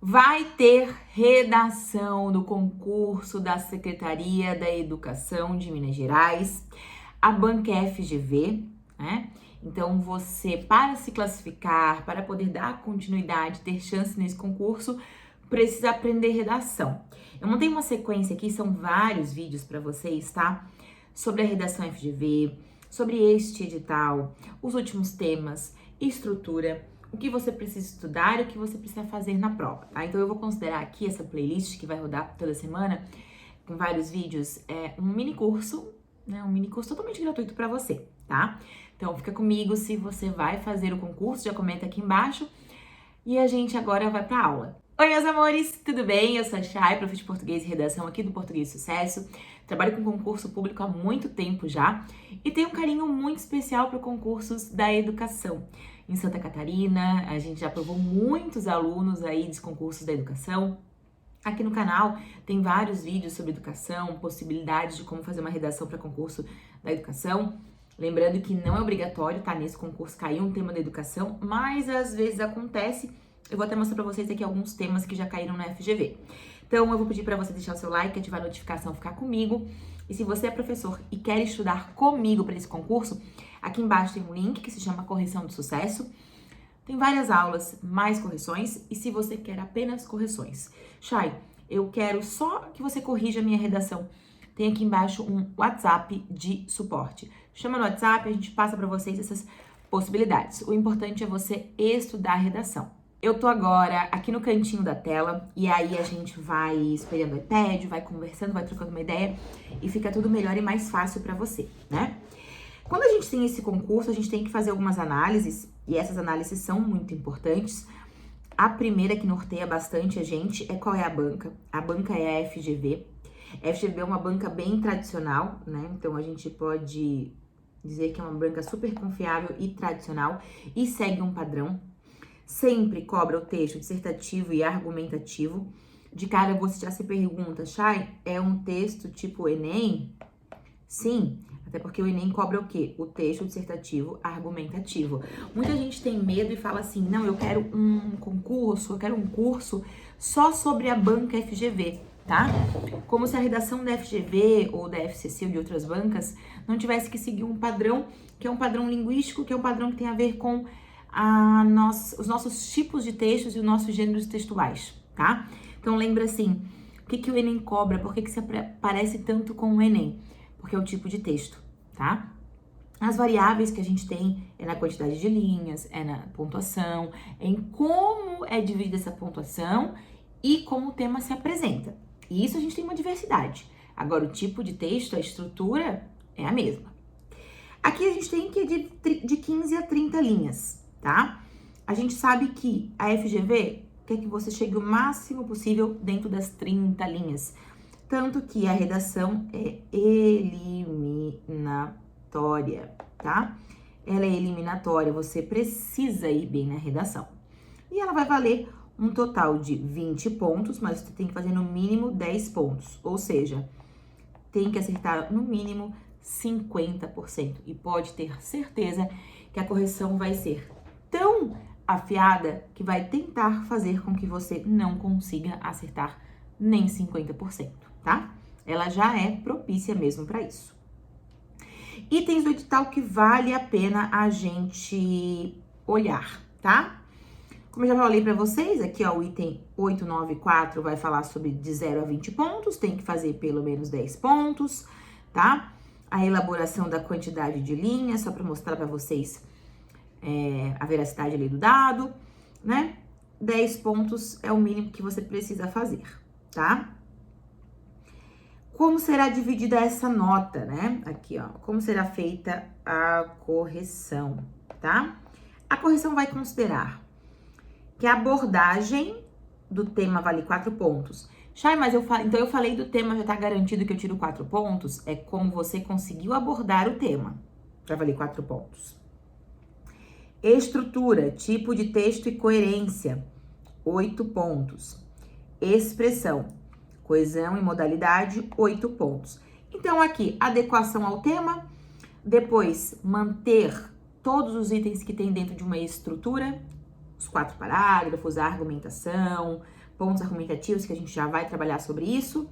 Vai ter redação do concurso da Secretaria da Educação de Minas Gerais, a banca FGV, né? Então, você, para se classificar, para poder dar continuidade, ter chance nesse concurso, precisa aprender redação. Eu montei uma sequência aqui, são vários vídeos para vocês, tá? Sobre a redação FGV, sobre este edital, os últimos temas, estrutura, o que você precisa estudar e o que você precisa fazer na prova, tá? Então eu vou considerar aqui essa playlist que vai rodar toda semana, com vários vídeos, um mini curso, né? Um mini curso totalmente gratuito para você, tá? Então fica comigo se você vai fazer o concurso, já comenta aqui embaixo. E a gente agora vai para aula. Oi, meus amores, tudo bem? Eu sou a Chay, prof de português e redação aqui do Português Sucesso. Trabalho com concurso público há muito tempo já e tenho um carinho muito especial para concursos da educação. Em Santa Catarina, a gente já aprovou muitos alunos aí dos concursos da educação. Aqui no canal tem vários vídeos sobre educação, possibilidades de como fazer uma redação para concurso da educação. Lembrando que não é obrigatório, tá? Nesse concurso cair um tema da educação, mas às vezes acontece. Eu vou até mostrar pra vocês aqui alguns temas que já caíram na FGV. Então, eu vou pedir pra você deixar o seu like, ativar a notificação, ficar comigo. E se você é professor e quer estudar comigo para esse concurso, aqui embaixo tem um link que se chama Correção de Sucesso. Tem várias aulas, mais correções. E se você quer apenas correções, Chay, eu quero só que você corrija a minha redação. Tem aqui embaixo um WhatsApp de suporte. Chama no WhatsApp, a gente passa para vocês essas possibilidades. O importante é você estudar a redação. Eu tô agora aqui no cantinho da tela e aí a gente vai espelhando o iPad, vai conversando, vai trocando uma ideia e fica tudo melhor e mais fácil para você, né? Quando a gente tem esse concurso, a gente tem que fazer algumas análises e essas análises são muito importantes. A primeira que norteia bastante a gente é qual é a banca. A banca é a FGV. A FGV é uma banca bem tradicional, né? Então a gente pode dizer que é uma banca super confiável e tradicional e segue um padrão. Sempre cobra o texto dissertativo e argumentativo. De cara você já se pergunta, Chay, é um texto tipo Enem? Sim, até porque o Enem cobra o quê? O texto dissertativo argumentativo. Muita gente tem medo e fala assim, não, eu quero um concurso, eu quero um curso só sobre a banca FGV, tá? Como se a redação da FGV ou da FCC ou de outras bancas não tivesse que seguir um padrão, que é um padrão linguístico, que é um padrão que tem a ver com os nossos tipos de textos e os nossos gêneros textuais, tá? Então lembra assim, o que o Enem cobra, por que se parece tanto com o Enem? Porque é o tipo de texto, tá? As variáveis que a gente tem é na quantidade de linhas, é na pontuação, é em como é dividida essa pontuação e como o tema se apresenta. E isso a gente tem uma diversidade. Agora, o tipo de texto, a estrutura é a mesma. Aqui a gente tem que de 15 a 30 linhas, tá? A gente sabe que a FGV quer que você chegue o máximo possível dentro das 30 linhas. Tanto que a redação é eliminatória, tá? Ela é eliminatória, você precisa ir bem na redação. E ela vai valer um total de 20 pontos, mas você tem que fazer no mínimo 10 pontos. Ou seja, tem que acertar no mínimo 50%. E pode ter certeza que a correção vai ser tão afiada que vai tentar fazer com que você não consiga acertar nem 50%, tá? Ela já é propícia mesmo para isso. Itens do edital que vale a pena a gente olhar, tá? Como eu já falei para vocês, aqui ó, o item 894 vai falar sobre de 0 a 20 pontos, tem que fazer pelo menos 10 pontos, tá? A elaboração da quantidade de linhas, só para mostrar para vocês a veracidade ali do dado, né? 10 pontos é o mínimo que você precisa fazer, tá? Como será dividida essa nota, né? Aqui, ó, como será feita a correção, tá? A correção vai considerar que a abordagem do tema vale 4 pontos. Chay, mas então eu falei do tema, já tá garantido que eu tiro 4 pontos? É como você conseguiu abordar o tema, vai valer 4 pontos. Estrutura, tipo de texto e coerência, 8 pontos. Expressão, coesão e modalidade, 8 pontos. Então, aqui, adequação ao tema, depois manter todos os itens que tem dentro de uma estrutura, os 4 parágrafos, a argumentação, pontos argumentativos, que a gente já vai trabalhar sobre isso,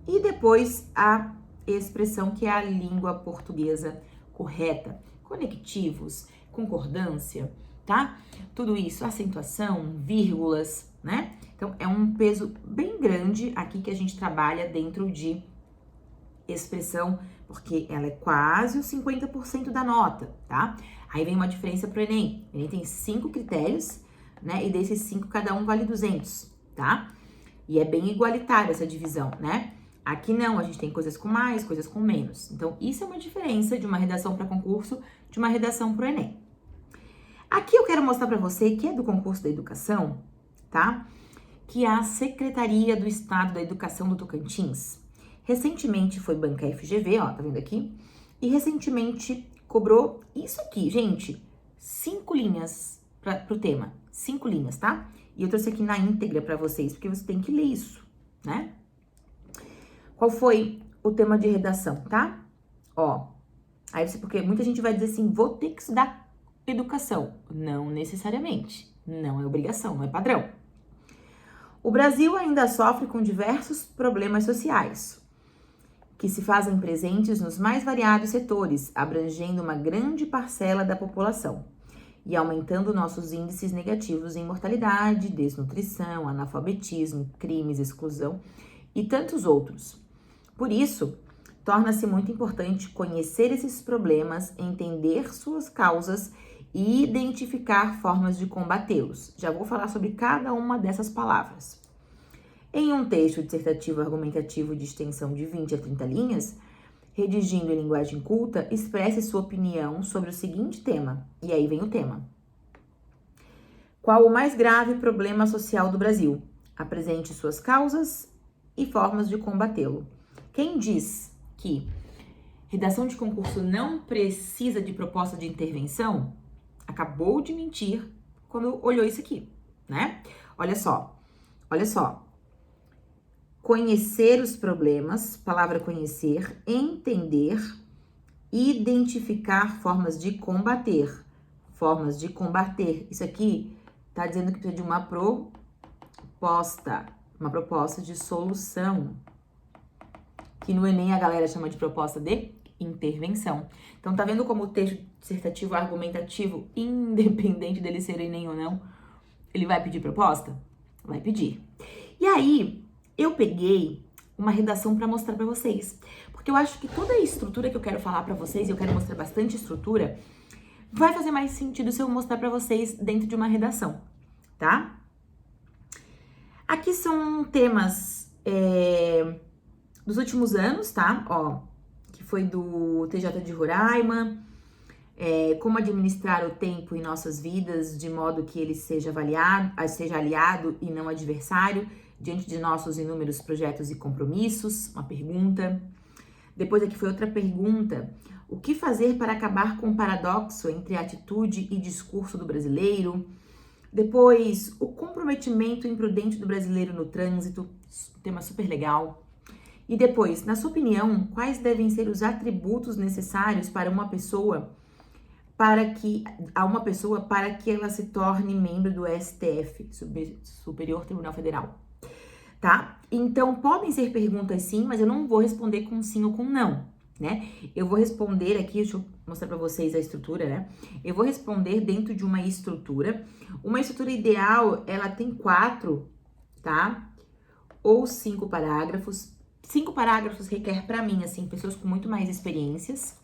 e depois a expressão que é a língua portuguesa correta, conectivos, concordância, tá? Tudo isso, acentuação, vírgulas, né? Então, é um peso bem grande aqui que a gente trabalha dentro de expressão, porque ela é quase os 50% da nota, tá? Aí vem uma diferença pro Enem. O Enem tem 5 critérios, né? E desses 5, cada um vale 200, tá? E é bem igualitária essa divisão, né? Aqui não, a gente tem coisas com mais, coisas com menos. Então, isso é uma diferença de uma redação para concurso, de uma redação pro Enem. Aqui eu quero mostrar para você, que é do concurso da educação, tá? Que a Secretaria do Estado da Educação do Tocantins recentemente foi bancar a FGV, ó, tá vendo aqui? E recentemente cobrou isso aqui, gente, 5 linhas pro tema, 5 linhas, tá? E eu trouxe aqui na íntegra para vocês, porque você tem que ler isso, né? Qual foi o tema de redação, tá? Ó, aí você, porque muita gente vai dizer assim, vou ter que estudar educação. Não necessariamente, não é obrigação, não é padrão. O Brasil ainda sofre com diversos problemas sociais, que se fazem presentes nos mais variados setores, abrangendo uma grande parcela da população e aumentando nossos índices negativos em mortalidade, desnutrição, analfabetismo, crimes, exclusão e tantos outros. Por isso, torna-se muito importante conhecer esses problemas, entender suas causas e identificar formas de combatê-los. Já vou falar sobre cada uma dessas palavras. Em um texto dissertativo argumentativo de extensão de 20 a 30 linhas, redigindo em linguagem culta, expresse sua opinião sobre o seguinte tema. E aí vem o tema. Qual o mais grave problema social do Brasil? Apresente suas causas e formas de combatê-lo. Quem diz que redação de concurso não precisa de proposta de intervenção, acabou de mentir quando olhou isso aqui, né? Olha só. Conhecer os problemas, palavra conhecer, entender, identificar formas de combater. Formas de combater. Isso aqui tá dizendo que precisa de uma proposta de solução, que no Enem a galera chama de proposta de intervenção. Então, tá vendo como o texto dissertativo argumentativo, independente dele ser Enem ou não, ele vai pedir proposta? Vai pedir. E aí, eu peguei uma redação para mostrar para vocês, porque eu acho que toda a estrutura que eu quero falar para vocês, eu quero mostrar bastante estrutura, vai fazer mais sentido se eu mostrar para vocês dentro de uma redação, tá? Aqui são temas dos últimos anos, tá? Ó, que foi do TJ de Roraima, como administrar o tempo em nossas vidas de modo que ele seja aliado e não adversário diante de nossos inúmeros projetos e compromissos, uma pergunta. Depois aqui foi outra pergunta. O que fazer para acabar com o paradoxo entre atitude e discurso do brasileiro? Depois, o comprometimento imprudente do brasileiro no trânsito, tema super legal. E depois, na sua opinião, quais devem ser os atributos necessários para uma pessoa para que ela se torne membro do STF, Superior Tribunal Federal, tá? Então, podem ser perguntas sim, mas eu não vou responder com sim ou com não, né? Eu vou responder aqui, deixa eu mostrar para vocês a estrutura, né? Eu vou responder dentro de uma estrutura ideal, ela tem 4, tá? Ou 5 parágrafos. 5 parágrafos requer para mim, assim, pessoas com muito mais experiências,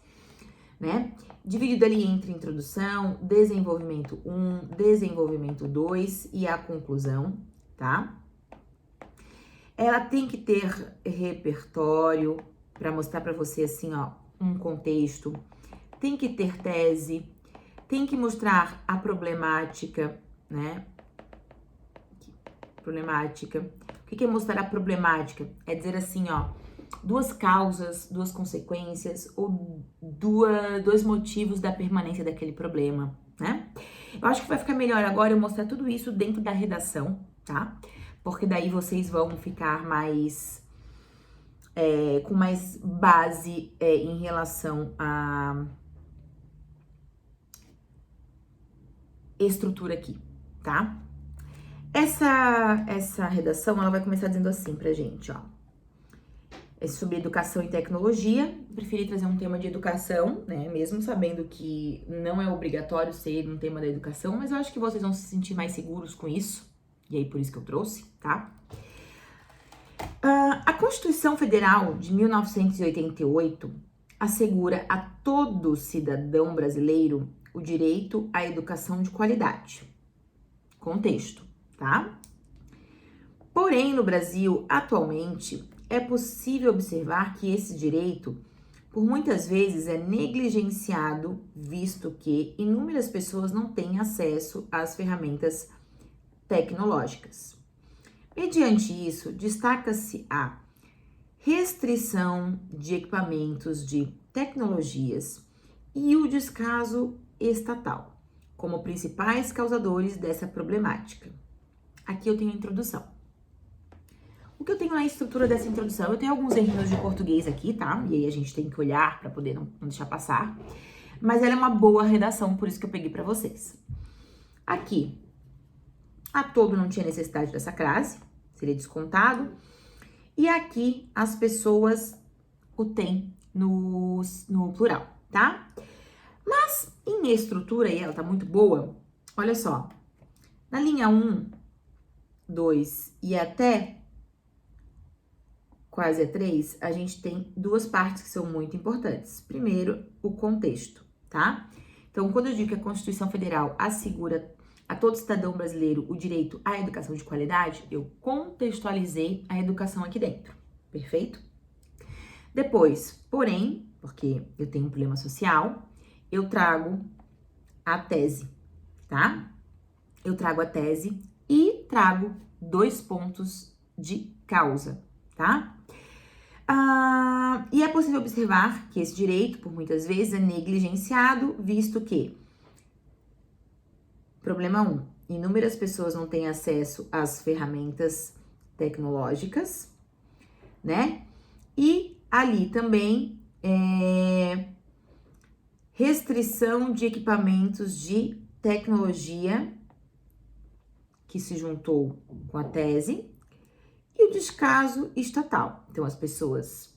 né? Dividido ali entre introdução, desenvolvimento 1, desenvolvimento 2 e a conclusão, tá? Ela tem que ter repertório para mostrar para você assim, ó, um contexto. Tem que ter tese, tem que mostrar a problemática, né? Problemática. O que é mostrar a problemática? É dizer assim, ó, 2 causas, 2 consequências ou 2 motivos da permanência daquele problema, né? Eu acho que vai ficar melhor agora eu mostrar tudo isso dentro da redação, tá? Porque daí vocês vão ficar mais com mais base em relação à estrutura aqui, tá? Essa redação, ela vai começar dizendo assim pra gente, ó. É sobre educação e tecnologia. Preferi trazer um tema de educação, né? Mesmo sabendo que não é obrigatório ser um tema da educação, mas eu acho que vocês vão se sentir mais seguros com isso. E aí, por isso que eu trouxe, tá? A Constituição Federal de 1988 assegura a todo cidadão brasileiro o direito à educação de qualidade. Contexto, tá? Porém, no Brasil, atualmente, é possível observar que esse direito, por muitas vezes, é negligenciado, visto que inúmeras pessoas não têm acesso às ferramentas tecnológicas. Mediante isso, destaca-se a restrição de equipamentos de tecnologias e o descaso estatal, como principais causadores dessa problemática. Aqui eu tenho a introdução. O que eu tenho na estrutura dessa introdução? Eu tenho alguns errinhos de português aqui, tá? E aí a gente tem que olhar para poder não deixar passar. Mas ela é uma boa redação, por isso que eu peguei para vocês. Aqui, a todo não tinha necessidade dessa crase, seria descontado. E aqui, as pessoas o têm no plural, tá? Mas, em estrutura, e ela tá muito boa, olha só. Na linha 1, 2 e até quase a 3, a gente tem duas partes que são muito importantes. Primeiro, o contexto, tá? Então, quando eu digo que a Constituição Federal assegura a todo cidadão brasileiro o direito à educação de qualidade, eu contextualizei a educação aqui dentro, perfeito? Depois, porém, porque eu tenho um problema social, eu trago a tese, tá? Eu trago a tese e trago 2 pontos de causa, tá? E é possível observar que esse direito, por muitas vezes, é negligenciado, visto que, problema 1, inúmeras pessoas não têm acesso às ferramentas tecnológicas, né? E ali também restrição de equipamentos de tecnologia, que se juntou com a tese, e o descaso estatal. Então, as pessoas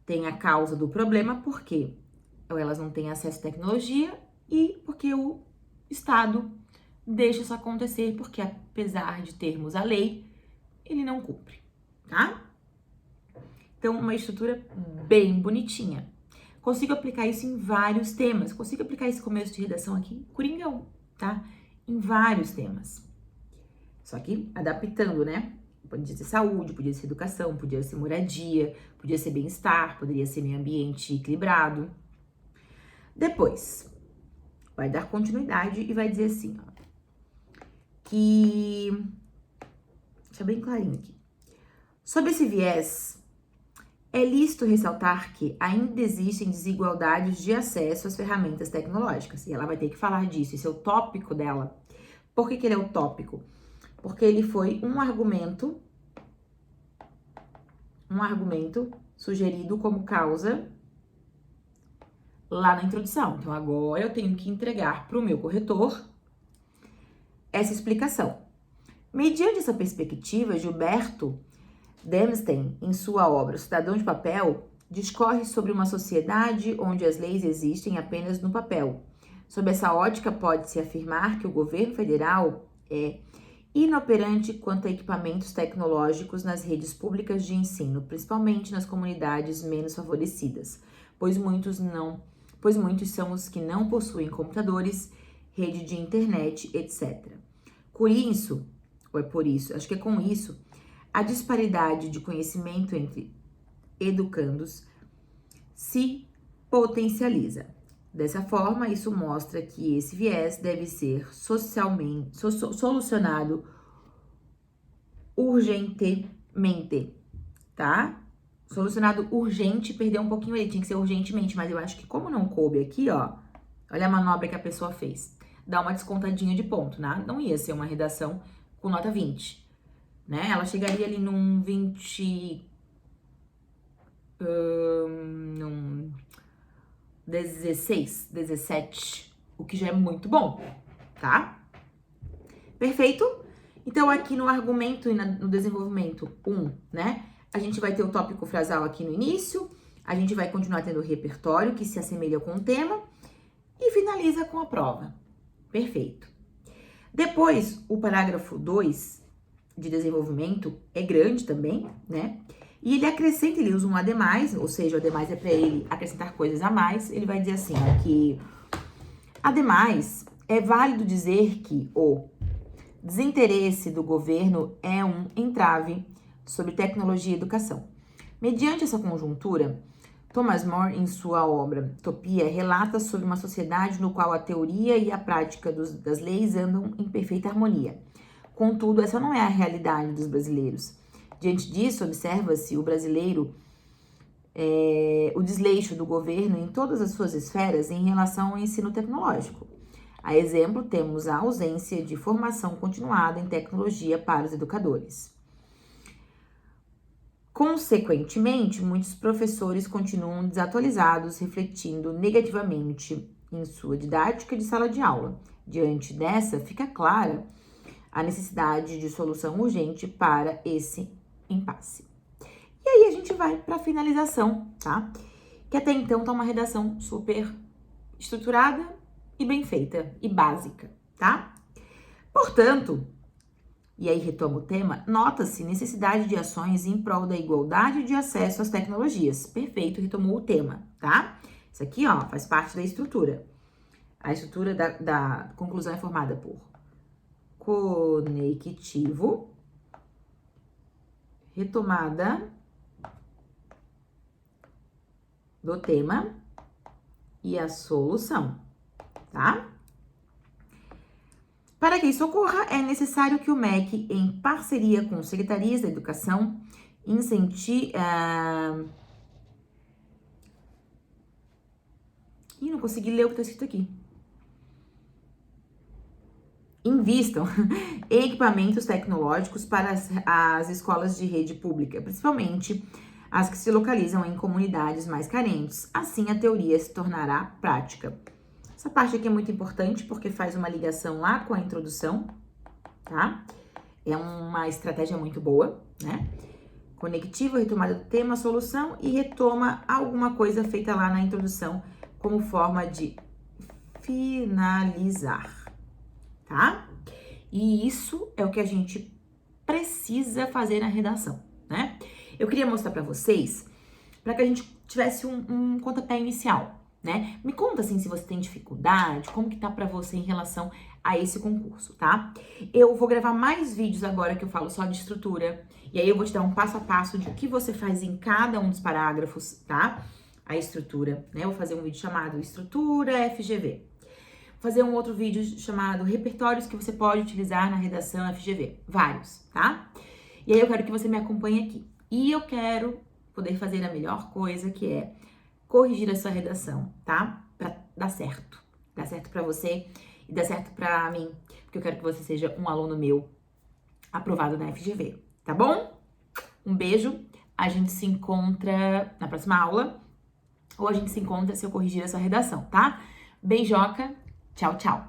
têm a causa do problema porque elas não têm acesso à tecnologia e porque o Estado deixa isso acontecer, porque apesar de termos a lei, ele não cumpre, tá? Então, uma estrutura bem bonitinha. Consigo aplicar isso em vários temas. Consigo aplicar esse começo de redação aqui, coringão, tá? Em vários temas. Só que adaptando, né? Podia ser saúde, podia ser educação, podia ser moradia, podia ser bem-estar, poderia ser meio ambiente equilibrado. Depois, vai dar continuidade e vai dizer assim, ó, que... Deixa bem clarinho aqui. Sob esse viés, é lícito ressaltar que ainda existem desigualdades de acesso às ferramentas tecnológicas. E ela vai ter que falar disso, esse é o tópico dela. Por que ele é o tópico? Porque ele foi um argumento sugerido como causa lá na introdução. Então, agora eu tenho que entregar para o meu corretor essa explicação. Mediante essa perspectiva, Gilberto Demstein, em sua obra Cidadão de Papel, discorre sobre uma sociedade onde as leis existem apenas no papel. Sob essa ótica, pode-se afirmar que o governo federal é inoperante quanto a equipamentos tecnológicos nas redes públicas de ensino, principalmente nas comunidades menos favorecidas, pois muitos são os que não possuem computadores, rede de internet, etc. Por isso, acho que é com isso, a disparidade de conhecimento entre educandos se potencializa. Dessa forma, isso mostra que esse viés deve ser solucionado urgentemente, tá? Solucionado urgente, perdeu um pouquinho ele, tinha que ser urgentemente, mas eu acho que como não coube aqui, ó, olha a manobra que a pessoa fez. Dá uma descontadinha de ponto, né? Não ia ser uma redação com nota 20, né? Ela chegaria ali num 20... num 16, 17, o que já é muito bom, tá? Perfeito? Então, aqui no argumento e no desenvolvimento 1, né? A gente vai ter o tópico frasal aqui no início, a gente vai continuar tendo o repertório, que se assemelha com o tema, e finaliza com a prova. Perfeito. Depois, o parágrafo 2 de desenvolvimento é grande também, né? E ele acrescenta, ele usa um ademais, ou seja, o ademais é para ele acrescentar coisas a mais. Ele vai dizer assim, ó, que ademais é válido dizer que o desinteresse do governo é um entrave sobre tecnologia e educação. Mediante essa conjuntura, Thomas More, em sua obra Utopia, relata sobre uma sociedade no qual a teoria e a prática das leis andam em perfeita harmonia. Contudo, essa não é a realidade dos brasileiros. Diante disso, observa-se o brasileiro, o desleixo do governo em todas as suas esferas em relação ao ensino tecnológico. A exemplo, temos a ausência de formação continuada em tecnologia para os educadores. Consequentemente, muitos professores continuam desatualizados, refletindo negativamente em sua didática de sala de aula. Diante dessa, fica clara a necessidade de solução urgente para esse impasse. E aí a gente vai para a finalização, tá? Que até então tá uma redação super estruturada e bem feita e básica, tá? Portanto, e aí retoma o tema, nota-se necessidade de ações em prol da igualdade de acesso às tecnologias. Perfeito, retomou o tema, tá? Isso aqui, ó, faz parte da estrutura. A estrutura da conclusão é formada por conectivo, retomada do tema e a solução, tá? Para que isso ocorra, é necessário que o MEC, em parceria com secretarias da educação, incentive... Ih, não consegui ler o que está escrito aqui. Invistam em equipamentos tecnológicos para as escolas de rede pública, principalmente as que se localizam em comunidades mais carentes. Assim, a teoria se tornará prática. Essa parte aqui é muito importante porque faz uma ligação lá com a introdução, tá? É uma estratégia muito boa, né? Conectivo, retomada do tema, solução e retoma alguma coisa feita lá na introdução como forma de finalizar, tá? E isso é o que a gente precisa fazer na redação, né? Eu queria mostrar para vocês, para que a gente tivesse um pontapé inicial, né? Me conta assim se você tem dificuldade, como que tá para você em relação a esse concurso, tá? Eu vou gravar mais vídeos agora que eu falo só de estrutura, e aí eu vou te dar um passo a passo de o que você faz em cada um dos parágrafos, tá? A estrutura, né? Eu vou fazer um vídeo chamado Estrutura FGV. Vou fazer um outro vídeo chamado Repertórios que você pode utilizar na redação FGV. Vários, tá? E aí eu quero que você me acompanhe aqui. E eu quero poder fazer a melhor coisa, que é corrigir a sua redação, tá? Pra dar certo. Dar certo pra você e dar certo pra mim. Porque eu quero que você seja um aluno meu aprovado na FGV, tá bom? Um beijo. A gente se encontra na próxima aula. Ou a gente se encontra se eu corrigir essa redação, tá? Beijoca. Tchau, tchau.